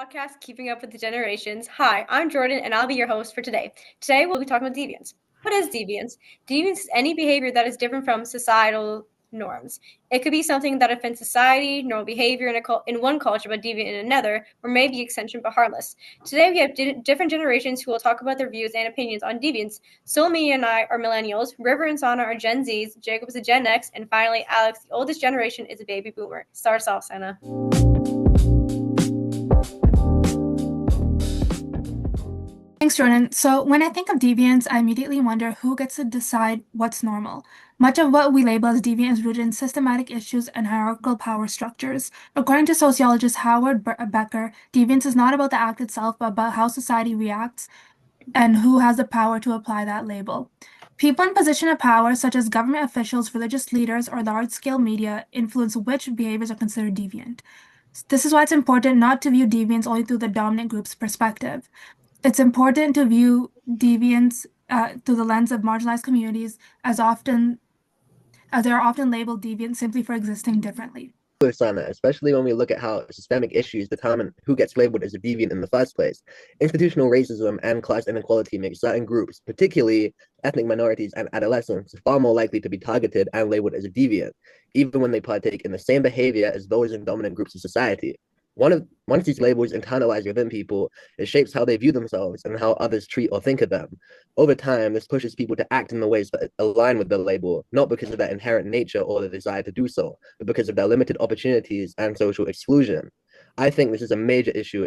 podcast, Keeping Up with the Generations. Hi, I'm Jordan, and I'll be your host for today. Today, we'll be talking about deviance. What is deviance? Deviance is any behavior that is different from societal norms. It could be something that offends society, normal behavior in one culture, but deviant in another, or maybe extension but harmless. Today, we have different generations who will talk about their views and opinions on deviance. Solomia and I are millennials, River and Sana are Gen Zs, Jacob is a Gen X, and finally, Alex, the oldest generation, is a baby boomer. Start us off, Sana. Thanks, Jordan. So when I think of deviance, I immediately wonder who gets to decide what's normal. Much of what we label as deviant is rooted in systematic issues and hierarchical power structures. According to sociologist Howard Becker, deviance is not about the act itself, but about how society reacts and who has the power to apply that label. People in position of power, such as government officials, religious leaders, or large-scale media, influence which behaviors are considered deviant. This is why it's important not to view deviance only through the dominant group's perspective. It's important to view deviance through the lens of marginalized communities as they are often labeled deviant simply for existing differently. Sana, especially when we look at how systemic issues determine who gets labeled as a deviant in the first place. Institutional racism and class inequality make certain groups, particularly ethnic minorities and adolescents, far more likely to be targeted and labeled as a deviant, even when they partake in the same behavior as those in dominant groups of society. Once these labels internalize within people, it shapes how they view themselves and how others treat or think of them. Over time, this pushes people to act in the ways that align with the label, not because of their inherent nature or the desire to do so, but because of their limited opportunities and social exclusion. I think this is a major issue,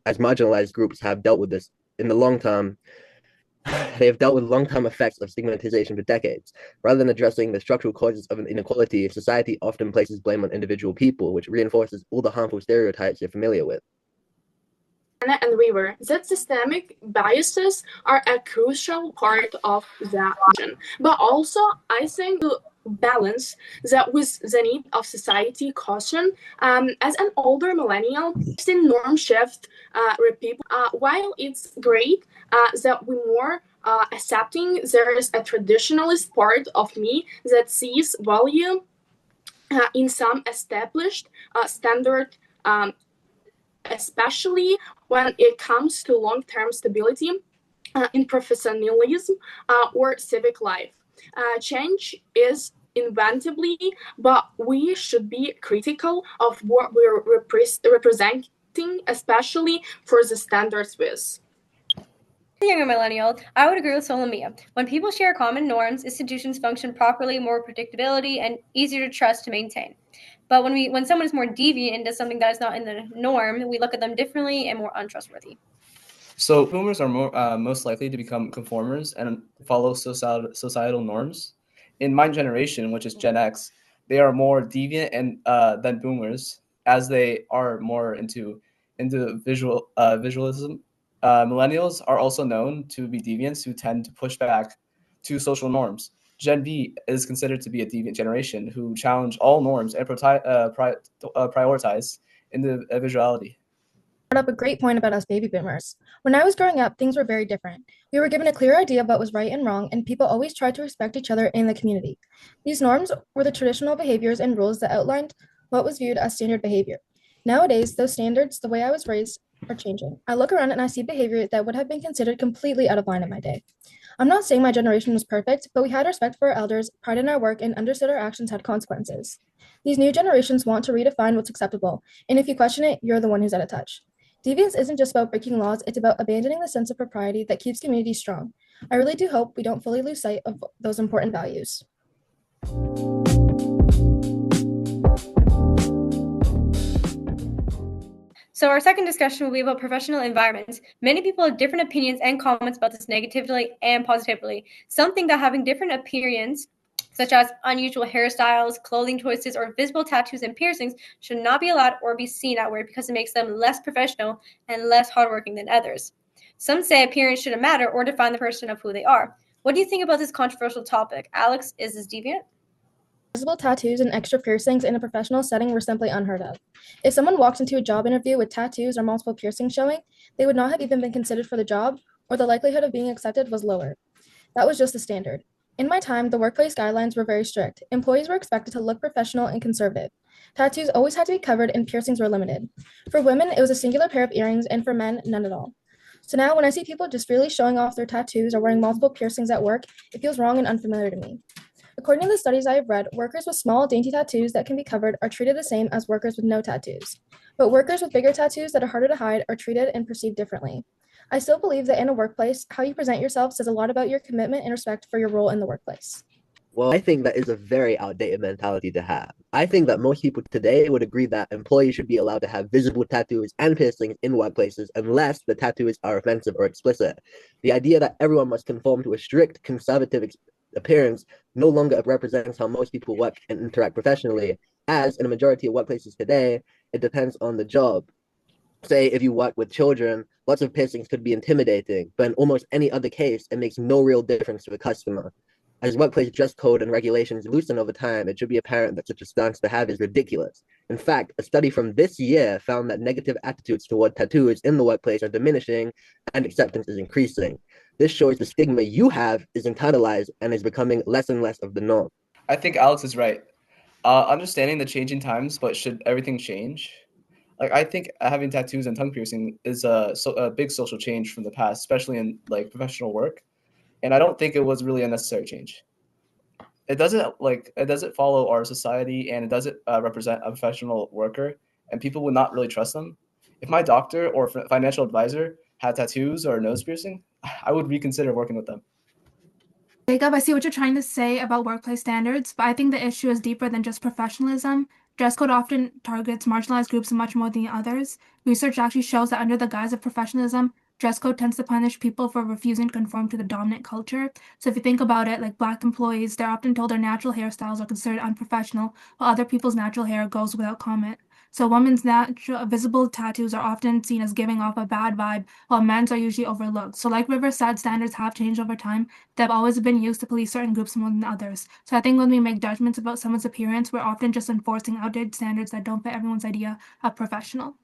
as marginalized groups have dealt with this in the long term. They have dealt with long-term effects of stigmatization for decades. Rather than addressing the structural causes of an inequality, society often places blame on individual people, which reinforces all the harmful stereotypes you're familiar with. And River, that systemic biases are a crucial part of the action. But also, I think to balance that with the need of society caution. As an older millennial, the norm shift repeat. While it's great that we're more accepting, there is a traditionalist part of me that sees value in some established standard, especially when it comes to long-term stability in professionalism or civic life. Change is inevitably, but we should be critical of what we're representing, especially for the standards with. The younger millennial, I would agree with Solomia. When people share common norms, institutions function properly, more predictability, and easier to trust to maintain. But when someone is more deviant and does something that is not in the norm, we look at them differently and more untrustworthy. So boomers are most likely to become conformers and follow societal norms. In my generation, which is Gen X, they are more deviant than boomers, as they are more into visualism. Millennials are also known to be deviants who tend to push back to social norms. Gen B is considered to be a deviant generation who challenge all norms and prioritize individuality. Brought up a great point about us baby boomers. When I was growing up, things were very different. We were given a clear idea of what was right and wrong, and people always tried to respect each other in the community. These norms were the traditional behaviors and rules that outlined what was viewed as standard behavior. Nowadays, those standards, the way I was raised, are changing. I look around and I see behavior that would have been considered completely out of line in my day. I'm not saying my generation was perfect, but we had respect for our elders, pride in our work, and understood our actions had consequences. These new generations want to redefine what's acceptable, and if you question it, you're the one who's out of touch. Deviance isn't just about breaking laws, it's about abandoning the sense of propriety that keeps communities strong. I really do hope we don't fully lose sight of those important values. So our second discussion will be about professional environments. Many people have different opinions and comments about this negatively and positively. Some think that having different appearance, such as unusual hairstyles, clothing choices, or visible tattoos and piercings, should not be allowed or be seen at work because it makes them less professional and less hardworking than others. Some say appearance shouldn't matter or define the person of who they are. What do you think about this controversial topic? Alex, is this deviant? Visible tattoos and extra piercings in a professional setting were simply unheard of. If someone walked into a job interview with tattoos or multiple piercings showing, they would not have even been considered for the job, or the likelihood of being accepted was lower. That was just the standard. In my time, the workplace guidelines were very strict. Employees were expected to look professional and conservative. Tattoos always had to be covered and piercings were limited. For women, it was a singular pair of earrings, and for men, none at all. So now, when I see people just freely showing off their tattoos or wearing multiple piercings at work, it feels wrong and unfamiliar to me. According to the studies I have read, workers with small, dainty tattoos that can be covered are treated the same as workers with no tattoos. But workers with bigger tattoos that are harder to hide are treated and perceived differently. I still believe that in a workplace, how you present yourself says a lot about your commitment and respect for your role in the workplace. Well, I think that is a very outdated mentality to have. I think that most people today would agree that employees should be allowed to have visible tattoos and piercings in workplaces unless the tattoos are offensive or explicit. The idea that everyone must conform to a strict conservative appearance no longer represents how most people work and interact professionally, as in a majority of workplaces today, it depends on the job. Say if you work with children, lots of piercings could be intimidating, but in almost any other case, it makes no real difference to the customer. As workplace dress code and regulations loosen over time, it should be apparent that such a stance to have is ridiculous. In fact, a study from this year found that negative attitudes toward tattoos in the workplace are diminishing and acceptance is increasing. This shows the stigma you have is internalized and is becoming less and less of the norm. I think Alex is right. Understanding the changing times, but should everything change? Like, I think having tattoos and tongue piercing is a big social change from the past, especially in like professional work. And I don't think it was really a necessary change. It doesn't follow our society, and it doesn't represent a professional worker, and people would not really trust them. If my doctor or financial advisor had tattoos or a nose piercing, I would reconsider working with them. Jacob, I see what you're trying to say about workplace standards, but I think the issue is deeper than just professionalism. Dress code often targets marginalized groups much more than others. Research actually shows that under the guise of professionalism, dress code tends to punish people for refusing to conform to the dominant culture. So if you think about it, like Black employees, they're often told their natural hairstyles are considered unprofessional, while other people's natural hair goes without comment. So women's natural visible tattoos are often seen as giving off a bad vibe, while men's are usually overlooked. So like River said, standards have changed over time. They've always been used to police certain groups more than others. So I think when we make judgments about someone's appearance, we're often just enforcing outdated standards that don't fit everyone's idea of professional.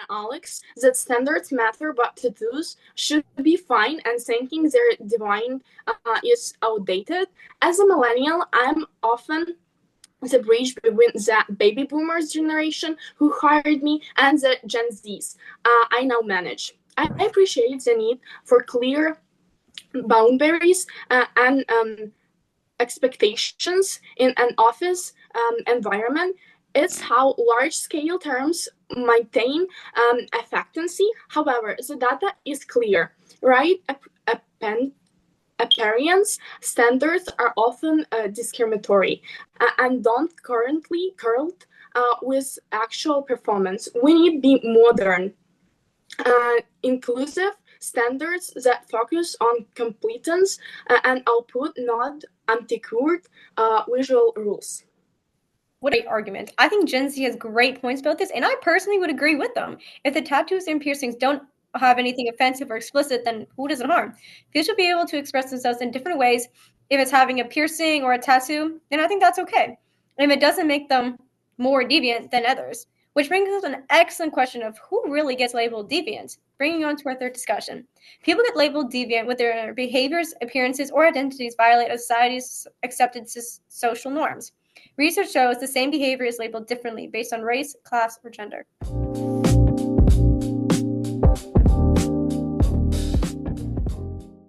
Alex, that standards matter, but tattoos should be fine, and thinking they're divine is outdated. As a millennial, I'm often the bridge between the baby boomers generation who hired me and the Gen Zs I now manage. I appreciate the need for clear boundaries and expectations in an office environment. It's how large-scale terms maintain effectiveness. However, the data is clear, right? Appearance standards are often discriminatory and don't currently correlate with actual performance. We need to be modern, inclusive standards that focus on competence and output, not antiquated visual rules. What a great argument. I think Gen Z has great points about this, and I personally would agree with them. If the tattoos and piercings don't have anything offensive or explicit, then who does it harm? People should be able to express themselves in different ways. If it's having a piercing or a tattoo, then I think that's okay. And if it doesn't make them more deviant than others. Which brings us to an excellent question of who really gets labeled deviant, bringing on to our third discussion. People get labeled deviant when their behaviors, appearances, or identities violate a society's accepted social norms. Research shows the same behavior is labeled differently based on race, class, or gender.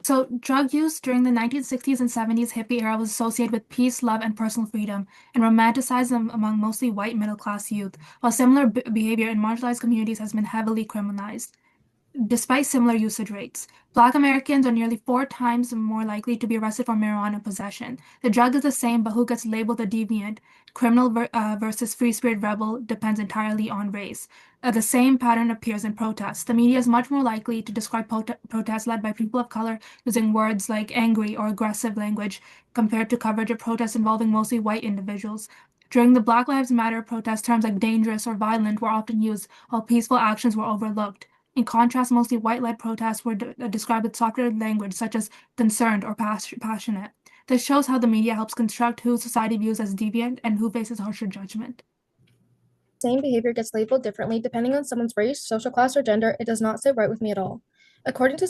So, drug use during the 1960s and 70s hippie era was associated with peace, love, and personal freedom, and romanticized among mostly white middle-class youth, while similar behavior in marginalized communities has been heavily criminalized. Despite similar usage rates, Black Americans are nearly 4 times more likely to be arrested for marijuana possession. The drug is the same, but who gets labeled a deviant, criminal versus free spirit rebel, depends entirely on race. The same pattern appears in protests. The media is much more likely to describe protests led by people of color using words like angry or aggressive language compared to coverage of protests involving mostly white individuals. During the Black Lives Matter protests, terms like dangerous or violent were often used, while peaceful actions were overlooked. In contrast, mostly white-led protests were described with softer language, such as concerned or passionate. This shows how the media helps construct who society views as deviant and who faces harsher judgment. Same behavior gets labeled differently depending on someone's race, social class, or gender, it does not sit right with me at all. According to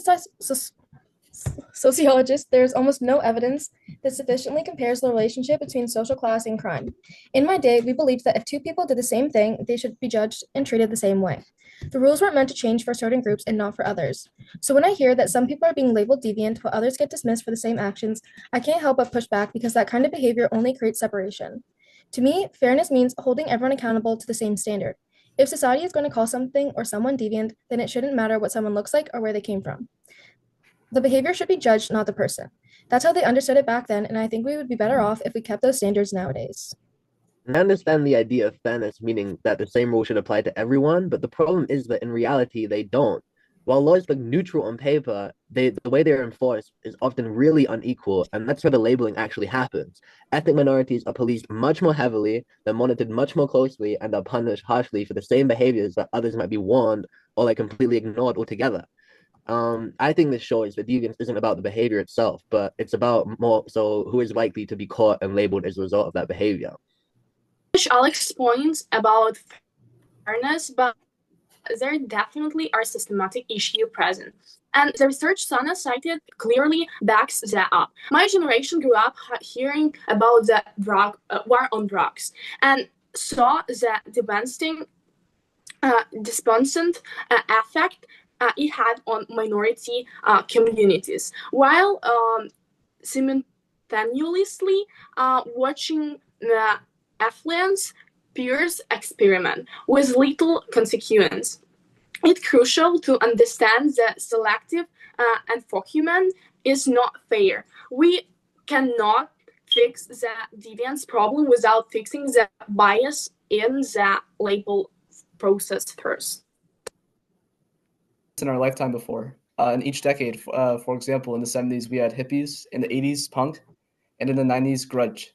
sociologists, there is almost no evidence that sufficiently compares the relationship between social class and crime. In my day, we believed that if two people did the same thing, they should be judged and treated the same way. The rules weren't meant to change for certain groups and not for others. So when I hear that some people are being labeled deviant while others get dismissed for the same actions, I can't help but push back because that kind of behavior only creates separation. To me, fairness means holding everyone accountable to the same standard. If society is going to call something or someone deviant, then it shouldn't matter what someone looks like or where they came from. The behavior should be judged, not the person. That's how they understood it back then, and I think we would be better off if we kept those standards nowadays. I understand the idea of fairness, meaning that the same rule should apply to everyone, but the problem is that in reality, they don't. While laws look neutral on paper, the way they're enforced is often really unequal, and that's where the labeling actually happens. Ethnic minorities are policed much more heavily, they're monitored much more closely, and are punished harshly for the same behaviors that others might be warned or like completely ignored altogether. I think this shows that deviance isn't about the behavior itself, but it's about more so who is likely to be caught and labeled as a result of that behavior. Which Alex points about fairness, but there definitely are systematic issues present. And the research Sana cited clearly backs that up. My generation grew up hearing about the war on drugs and saw the devastating, dispossessant effect it had on minority communities, while simultaneously watching affluence peers experiment with little consequence. It's crucial to understand that selective enforcement is not fair. We cannot fix the deviance problem without fixing the bias in the label process first. In our lifetime before. In each decade, for example, in the 70s, we had hippies, in the 80s, punk, and in the 90s, grunge.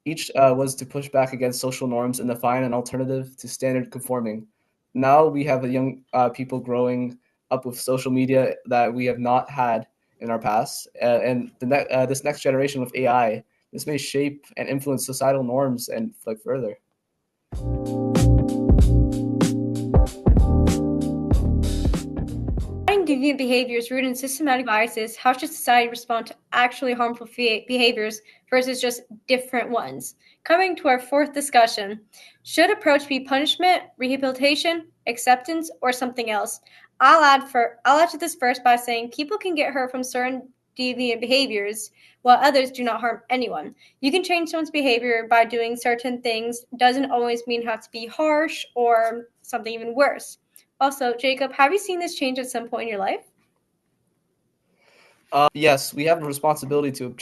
Each was to push back against social norms and define an alternative to standard conforming. Now we have a young people growing up with social media that we have not had in our past, and this next generation with AI, this may shape and influence societal norms and like further. Deviant behaviors rooted in systematic biases, how should society respond to actually harmful behaviors versus just different ones? Coming to our fourth discussion, should approach be punishment, rehabilitation, acceptance, or something else? I'll add to this first by saying people can get hurt from certain deviant behaviors while others do not harm anyone. You can change someone's behavior by doing certain things, doesn't always mean have to be harsh or something even worse. Also, Jacob, have you seen this change at some point in your life? Yes, we have a responsibility to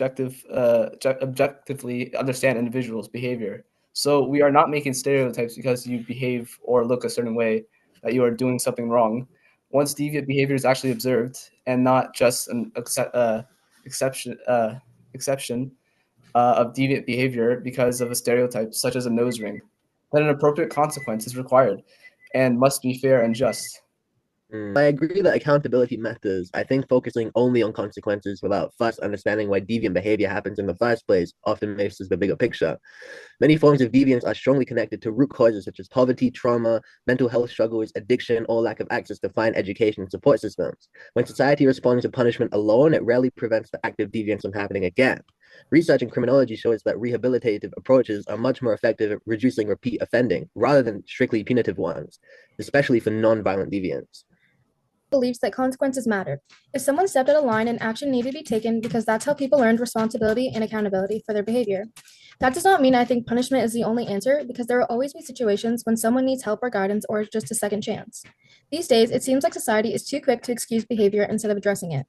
objectively understand individuals' behavior. So we are not making stereotypes because you behave or look a certain way that you are doing something wrong. Once deviant behavior is actually observed and not just an exception of deviant behavior because of a stereotype such as a nose ring, then an appropriate consequence is required and must be fair and just. I agree that accountability matters. I think focusing only on consequences without first understanding why deviant behavior happens in the first place often misses the bigger picture. Many forms of deviance are strongly connected to root causes such as poverty, trauma, mental health struggles, addiction, or lack of access to fine education and support systems. When society responds to punishment alone, it rarely prevents the active deviance from happening again. Research in criminology shows that rehabilitative approaches are much more effective at reducing repeat offending rather than strictly punitive ones, especially for non-violent deviants. Believes that consequences matter. If someone stepped out of line, and action needed to be taken because that's how people learned responsibility and accountability for their behavior. That does not mean I think punishment is the only answer, because there will always be situations when someone needs help or guidance or just a second chance. These days, it seems like society is too quick to excuse behavior instead of addressing it.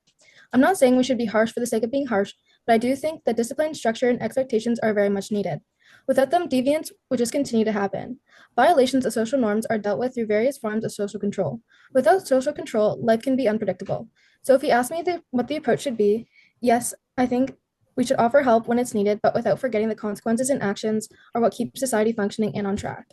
I'm not saying we should be harsh for the sake of being harsh, but I do think that discipline, structure, and expectations are very much needed. Without them, deviance would just continue to happen. Violations of social norms are dealt with through various forms of social control. Without social control, life can be unpredictable. So if you ask me what the approach should be, yes, I think we should offer help when it's needed, but without forgetting the consequences and actions are what keep society functioning and on track.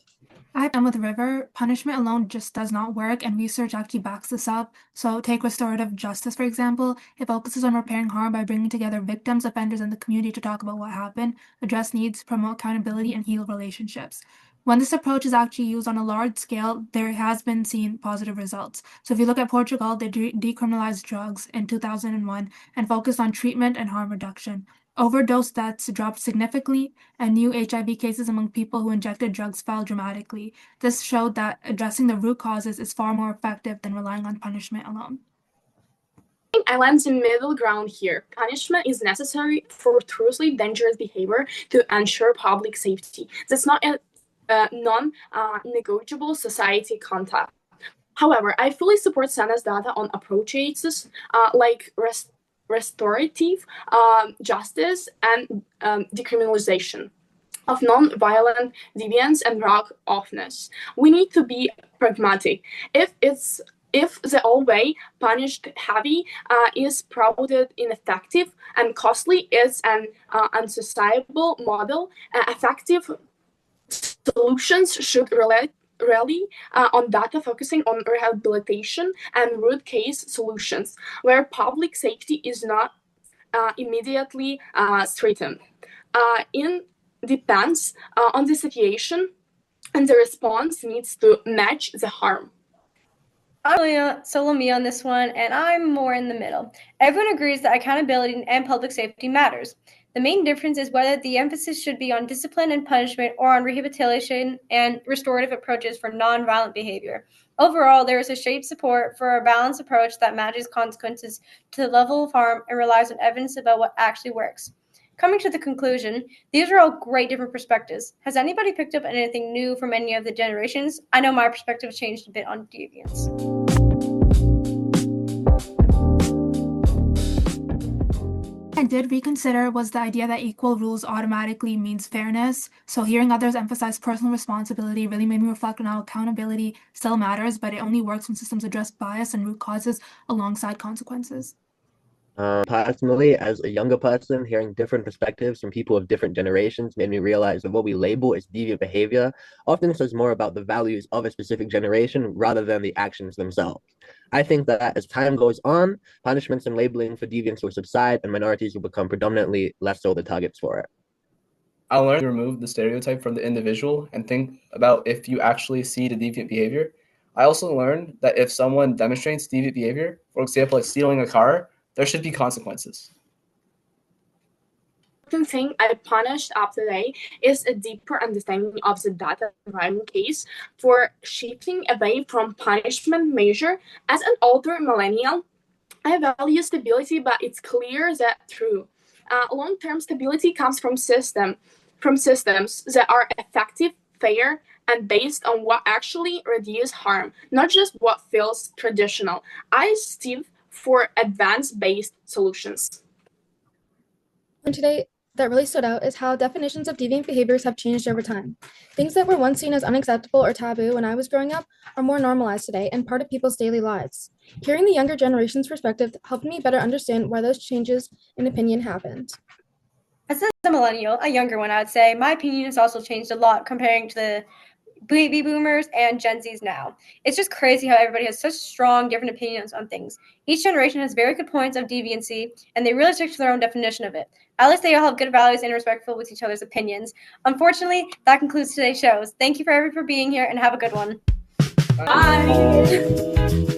I'm with River. Punishment alone just does not work, and research actually backs this up. So, take restorative justice, for example. It focuses on repairing harm by bringing together victims, offenders, and the community to talk about what happened, address needs, promote accountability, and heal relationships. When this approach is actually used on a large scale, there has been seen positive results. So, if you look at Portugal, they decriminalized drugs in 2001 and focused on treatment and harm reduction. Overdose deaths dropped significantly, and new HIV cases among people who injected drugs fell dramatically. This showed that addressing the root causes is far more effective than relying on punishment alone. I land in middle ground here. Punishment is necessary for truly dangerous behavior to ensure public safety. That's not a non-negotiable society contact. However, I fully support Sana's data on approaches like restorative justice and decriminalization of non-violent deviance and drug offness. We need to be pragmatic. If the old way, punished heavy, is proved ineffective and costly, is an unsustainable model. Effective solutions should rely on data focusing on rehabilitation and root case solutions, where public safety is not immediately threatened. It depends on the situation, and the response needs to match the harm. I'm solo me on this one, and I'm more in the middle. Everyone agrees that accountability and public safety matters. The main difference is whether the emphasis should be on discipline and punishment or on rehabilitation and restorative approaches for nonviolent behavior. Overall, there is a shared support for a balanced approach that matches consequences to the level of harm and relies on evidence about what actually works. Coming to the conclusion, these are all great different perspectives. Has anybody picked up anything new from any of the generations? I know my perspective changed a bit on deviance. I did reconsider was the idea that equal rules automatically means fairness. So hearing others emphasize personal responsibility really made me reflect on how accountability still matters, but it only works when systems address bias and root causes alongside consequences. Personally, as a younger person, hearing different perspectives from people of different generations made me realize that what we label as deviant behavior often says more about the values of a specific generation rather than the actions themselves. I think that as time goes on, punishments and labeling for deviance will subside and minorities will become predominantly less so the targets for it. I'll learn to remove the stereotype from the individual and think about if you actually see the deviant behavior. I also learned that if someone demonstrates deviant behavior, for example, like stealing a car, there should be consequences. One thing I punished up today is a deeper understanding of the data-driven case for shifting away from punishment measure. As an older millennial, I value stability, but it's clear that true. Long-term stability comes from systems that are effective, fair, and based on what actually reduces harm, not just what feels traditional. I strive for advanced-based solutions. And today, that really stood out is how definitions of deviant behaviors have changed over time. Things that were once seen as unacceptable or taboo when I was growing up are more normalized today and part of people's daily lives. Hearing the younger generation's perspective helped me better understand why those changes in opinion happened. As a millennial, a younger one, I'd say, my opinion has also changed a lot comparing to the baby boomers and Gen Zs now. It's just crazy how everybody has such strong different opinions on things. Each generation has very good points of deviancy, and they really stick to their own definition of it. At least they all have good values and are respectful with each other's opinions. Unfortunately, that concludes today's shows. Thank you for being here, and have a good one. Bye.